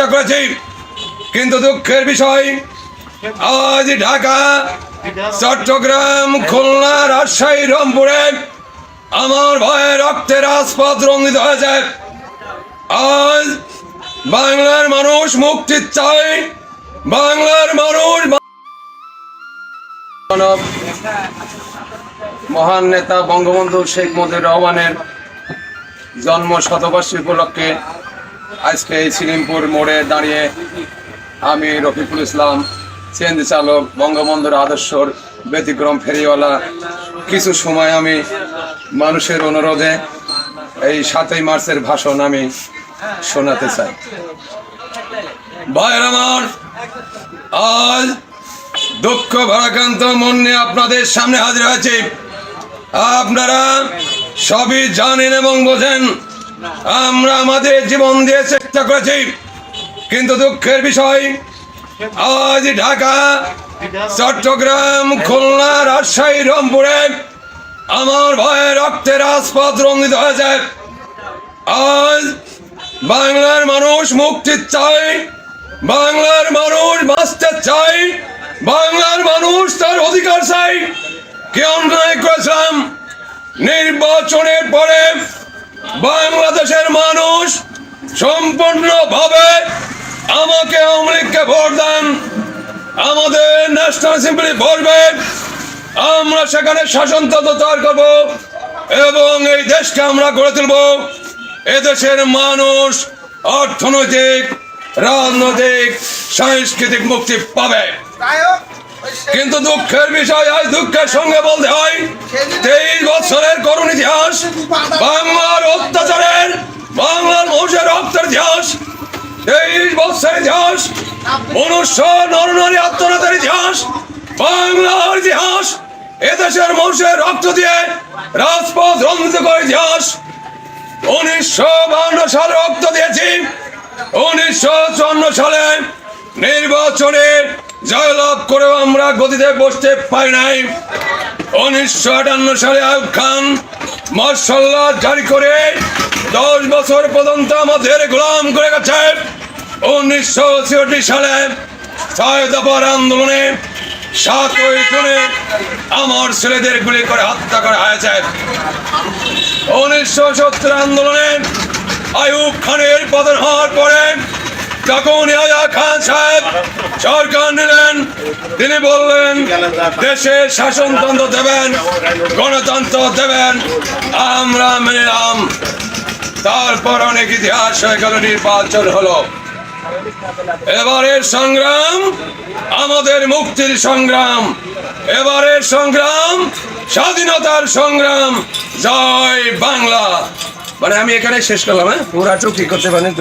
চেষ্টা করেছি, কিন্তু দুঃখের বিষয় আজ ঢাকা, চট্টগ্রাম, খুলনা, রাজশাহী, রংপুরে আমার ভয়ে রক্তে রাজপথ রঞ্জিত হয়েছে। আজ বাংলার মানুষ মুক্তি চায়, বাংলার মানুষ মহান নেতা বঙ্গবন্ধু শেখ মুজিবুর রহমানের জন্ম শতবার্ষিকী উপলক্ষে আজকে এই সিলিমপুর মোড়ে দাঁড়িয়ে আমি রফিকুল ইসলাম, সিএনজি চালক, বঙ্গবন্ধুর আদর্শর ব্যতিক্রম ফেরিওয়ালা, কিছু সময় আমি মানুষের অনুরোধে এই 7ই মার্চের ভাষণ আমি শোনাতে চাই। ভাইয়ের আমার, আজ দুঃখ ভারাক্রান্ত মন নিয়ে আপনাদের সামনে হাজির হয়েছি। আপনারা সবই জানেন এবং বোঝেন, আমরা আমাদের জীবন দিয়ে চেষ্টা করেছি, কিন্তু দুঃখের বিষয় আজ ঢাকা, চট্টগ্রাম, খুলনা, রাজশাহী, রংপুরে আমার ভয়ে রক্তে রাজপথ রঞ্জিত হয়েছে। আজ বাংলার মানুষ মুক্তি চায়, বাংলার মানুষ বাঁচতে চায়, বাংলার মানুষ তার অধিকার চাই। কে অন্যায় করেছিলাম? নির্বাচনের পরে বাংলাদেশের মানুষ সম্পূর্ণভাবে আমাকে আওয়ামী লীগকে ভোট দেন, আমাদের ন্যাশনাল অ্যাসেম্বলি ভরবে, আমরা সেখানে শাসনতন্ত্র তৈরি করব এবং এই দেশকে আমরা গড়ে তুলব। এদেশের মানুষ অর্থনৈতিক, রাজনৈতিক, সাংস্কৃতিক মুক্তি পাবে। কিন্তু দুঃখের বিষয়, আজ দুঃখের সঙ্গে বলতে হয়, 23 বছরের করুণ ইতিহাস, বাংলার অত্যাচারের, বাংলার মানুষের রক্তের ইতিহাস, 23 বছরের ইতিহাস, মনুষ্য নরনারী আত্মনাথের ইতিহাস, বাংলার ইতিহাস, এদেশের মানুষের রক্ত দিয়ে রাজপথ রঞ্জিত করে ইতিহাস। 1952 সালে রক্ত দিয়েছি, 1954 সালে নির্বাচনে জয়লাভ করেও আমরা গদিতে বসতে পারি নাই। 1958 সালে আইয়ুব খান মার্শাল ল জারি করে 10 বছর পর্যন্ত আমাদের গোলাম করে গেছে। 1966 সালে 6 দফার আন্দোলনে 7ই জুনে আমার ছেলেদের গুলি করে হত্যা করা হয়েছে। 1970 আন্দোলনে আইয়ুব খানের পতন হওয়ার পরে যখন ইয়াহিয়া খান সাহেব সরকার নিলেন, তিনি বললেন দেশের শাসনতন্ত্র দেবেন, গণতন্ত্র দেবেন, আমরা মেনে নিলাম। তারপর অনেক ইতিহাস হয়ে গেল, নির্বাচন হলো। এবারের সংগ্রাম আমাদের মুক্তির সংগ্রাম, এবারের সংগ্রাম স্বাধীনতার সংগ্রাম। জয় বাংলা। মানে আমি এখানে শেষ করলাম। হ্যাঁ, পুরা চুক্তি করতে পারেন।